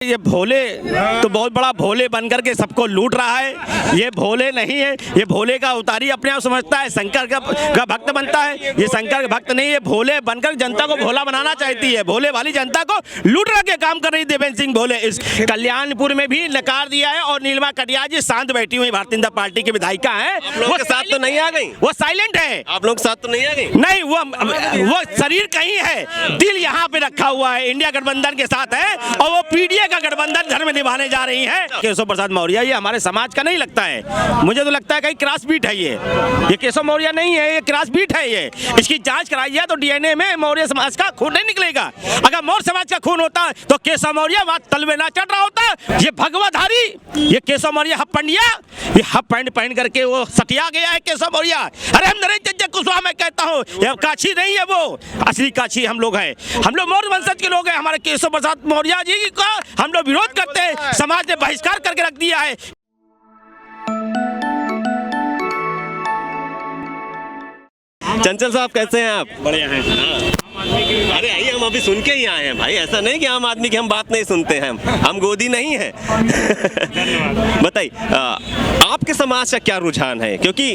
ये भोले तो बहुत बड़ा भोले बनकर के सबको लूट रहा है। ये भोले नहीं है, ये भोले का अवतारी अपने आप समझता है, शंकर का भक्त बनता है। ये शंकर का भक्त नहीं है, भोले बनकर जनता को भोला बनाना चाहती है। भोले वाली जनता को लूट के काम कर रही देवेंद्र सिंह भोले। इस कल्याणपुर में भी नकार दिया है और नीलिमा कटियार जी शांत बैठी हुई भारतीय जनता पार्टी की विधायिका है। वो के साथ तो नहीं आ गई, वो साइलेंट है। आप लोग साथ तो नहीं आ गई? नहीं, वो शरीर कहीं है, दिल यहाँ पे रखा हुआ है, इंडिया गठबंधन के साथ है और वो पीडीए का गठबंधन धर्म निभाने जा रही है। केशव प्रसाद मौर्य ये हमारे समाज का नहीं लगता है, मुझे तो लगता है कहीं क्रॉस बीट है। ये केशव मौर्य नहीं है, ये क्रॉस बीट है। ये इसकी जांच कराई है तो डीएनए में मौर्य समाज का खून नहीं निकलेगा। अगर मौर्य समाज का खून होता तो केशव मौर्य वहां तलवे ना चढ़ रहा होता। ये भगवाधारी, ये केशव मौर्य हफ पंडिया, ये हफ पैंट पहन करके वो सटिया गया है केशव मौर्य। अरे हम नरेंद्र चंद्र कुशवाहा मैं कहता हूँ, ये काशी नहीं है, वो असली काशी हम लोग हैं। हम लोग मौर्य वंशज के लोग हैं। हमारे केशव प्रसाद मौर्य जी का हम लोग विरोध करते हैं। समाज ने बहिष्कार करके रख दिया है। चंचल साहब कैसे हैं आप? बढ़िया हैं। अरे आइए, हम अभी सुन के ही आए हैं भाई। ऐसा नहीं कि आम आदमी की हम बात नहीं सुनते हैं, हम गोदी नहीं है। बताइए आपके समाज का क्या रुझान है, क्योंकि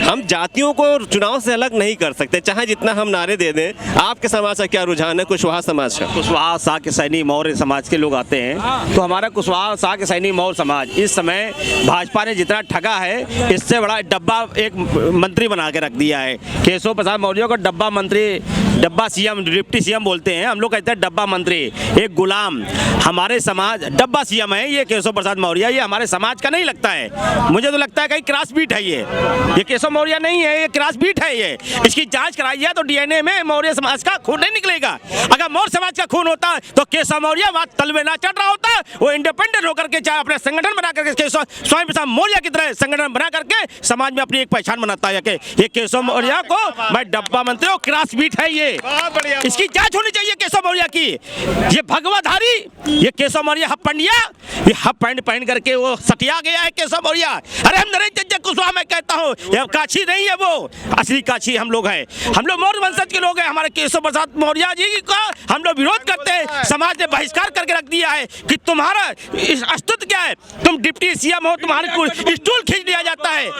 हम जातियों को चुनाव से अलग नहीं कर सकते, चाहे जितना हम नारे दे दें। आपके समाज का क्या रुझान है, कुशवाहा समाज का? कुशवाहा शाह के सैनी मौर्य समाज के लोग आते हैं, तो हमारा कुशवाहा शाह के सैनी मौर्य समाज इस समय भाजपा ने जितना ठगा है, इससे बड़ा डब्बा एक मंत्री बना के रख दिया है। केशव प्रसाद मौर्य को डब्बा मंत्री, डब्बा सीएम, डिप्टी सीएम बोलते हैं, हम लोग कहते हैं डब्बा मंत्री, एक गुलाम। हमारे समाज डब्बा सीएम है ये केशव प्रसाद मौर्य, ये हमारे समाज का नहीं लगता है, मुझे तो लगता है कहीं क्रॉस बीट है। ये केशव मौर्य नहीं है, ये क्रॉस बीट है। ये इसकी जांच कराई है तो डीएनए में मौर्य समाज का खून नहीं निकलेगा। अगर मौर्य समाज का खून होता तो केशव मौर्य वहां तलवे ना चढ़ रहा होता। वो इंडिपेंडेंट होकर के चाहे अपना संगठन बना करके स्वयं प्रसाद मौर्य की तरह संगठन बना करके समाज में अपनी एक पहचान बनाता है। ये केशव मौर्य को मैं डब्बा मंत्री हूँ, क्रॉस बीट है ये, इसकी जांच होनी चाहिए केशव मौर्य की। ये भगवाधारी, ये केशव मौर्य हफ पंडिया, ये हफ पैंट पहन करके वो सटिया गया है केशव मौर्य। अरे हम नरेंद्र चंद्र कुशवाहा मैं कहता हूँ, ये काशी नहीं है, वो असली काशी हम लोग हैं। हम लोग मौर्य वंशज के लोग हैं। हमारे केशव प्रसाद मौर्य जी का हम लोग विरोध करते हैं। समाज ने बहिष्कार करके रख दिया है कि तुम्हारा अस्तित्व क्या है, तुम डिप्टी सीएम हो, तुम्हारे स्टूल खींच लिया जाता है,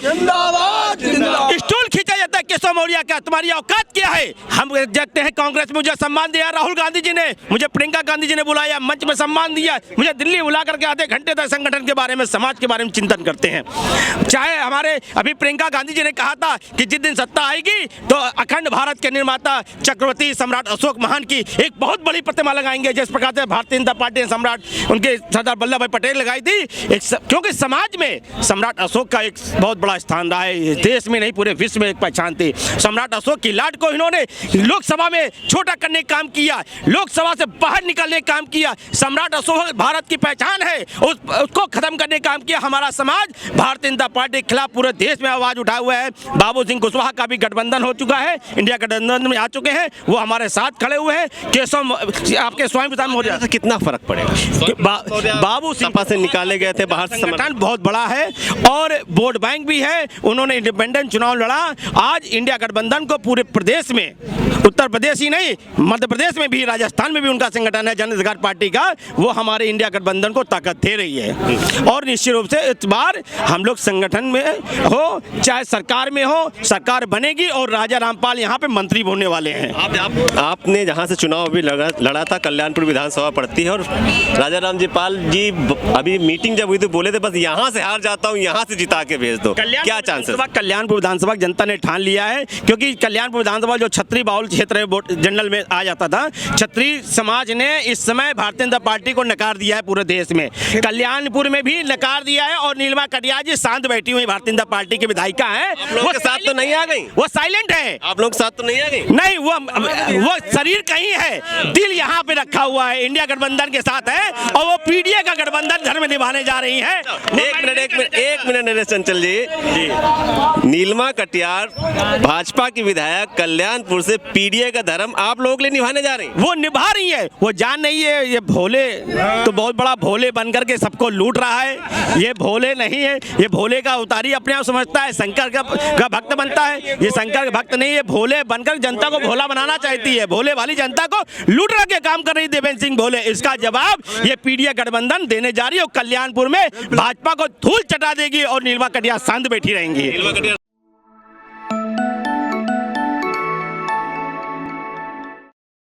स्टूल खींचा जाता है केशव मौर्य का, तुम्हारी औकात क्या है? हम देखते हैं कांग्रेस में मुझे सम्मान दिया, राहुल गांधी जी ने मुझे, प्रियंका गांधी जी ने बुलाया, मंच में सम्मान दिया, मुझे दिल्ली बुला करके आधे घंटे तक संगठन के बारे में, समाज के बारे में चिंतन करते हैं। चाहे हमारे अभी प्रियंका गांधी जी ने कहा था कि जिस दिन सत्ता आएगी तो अखंड भारत के निर्माता चक्रवर्ती सम्राट अशोक महान की एक बहुत बड़ी प्रतिमा लगाएंगे, जिस प्रकार से भारतीय जनता पार्टी ने सम्राट उनके सरदार वल्लभ भाई पटेल लगाई थी। क्योंकि समाज में सम्राट अशोक का एक बहुत बड़ा स्थान रहा है, देश में नहीं पूरे विश्व में एक पहचान थी। सम्राट अशोक की लाट को इन्होंने लोकसभा में छोटा करने का काम किया, लोकसभा से बाहर निकलने का काम किया। सम्राट अशोक भारत की पहचान है, उसको खत्म करने का काम किया। हमारा समाज भारतीय जनता पार्टी के खिलाफ पूरे देश में आवाज उठाया हुआ है। बाबू सिंह कुशवाहा का भी गठबंधन हो चुका है, इंडिया गठबंधन में आ चुके हैं, वो हमारे साथ खड़े हुए हैं। केशव आपके स्वयं प्रसाद मौर्य से कितना फर्क पड़ेगा? बाबू सिंह से निकाले गए थे बाहर, संगठन बहुत बड़ा है और वोट बैंक भी है, उन्होंने इंडिपेंडेंट चुनाव लड़ा। आज इंडिया गठबंधन को पूरे प्रदेश में, उत्तर प्रदेश ही नहीं मध्य प्रदेश में भी, राजस्थान में भी उनका संगठन है जन अधिकार पार्टी का, वो हमारे इंडिया गठबंधन को ताकत दे रही है। और निश्चित रूप से इस बार हम लोग संगठन में हो चाहे सरकार में हो, सरकार बनेगी और राजा रामपाल यहाँ पे मंत्री होने वाले हैं। आपने जहाँ से चुनाव अभी लड़ा था, कल्याणपुर विधानसभा पड़ती है, और राजा रामपाल जी अभी मीटिंग जब हुई तो बोले थे बस यहाँ से हार जाता हूँ, यहाँ से जिता के भेज दो। क्या चांसेस? कल्याणपुर विधानसभा जनता ने ठान लिया है, क्योंकि कल्याणपुर विधानसभा जो छत्री बाहुल क्षेत्र जनरल में आ जाता था, छत्री समाज ने इस समय भारतीय जनता पार्टी को नकार दिया है पूरे देश में। कल्याणपुर में भी नकार दिया है और नीलिमा कटियार जी शांत बैठी हुई भारतीय जनता पार्टी की विधायिका है। वो के साथ तो नहीं आ गई, वो साइलेंट है। आप लोग साथ तो नहीं आ गई? नहीं, वो शरीर कहीं है, दिल यहाँ पे रखा हुआ है, इंडिया गठबंधन के साथ है और वो पीडीए का गठबंधन धर्म निभाने जा रही है। एक मिनट नरेश चंचल जी, नीलिमा कटियार भाजपा की विधायक कल्याणपुर से पीडीए का धर्म आप लोगों के लिए निभाने जा रहे हैं। वो निभा रही है, वो जान नहीं है ये भोले तो बहुत बड़ा भोले बन करके सबको लूट रहा है। ये भोले नहीं है, ये भोले का अवतारी अपने आप समझता है, शंकर का भक्त बनता है। ये शंकर का भक्त नहीं, ये भोले बनकर जनता को भोला बनाना चाहती है, भोले वाली जनता को लूटने के काम कर रही देवेंद्र सिंह भोले। इसका जवाब ये पीडीए गठबंधन देने जा रही है और कल्याणपुर में भाजपा को धूल चटा देगी और नीलमा कटियार शांत बैठी रहेंगी।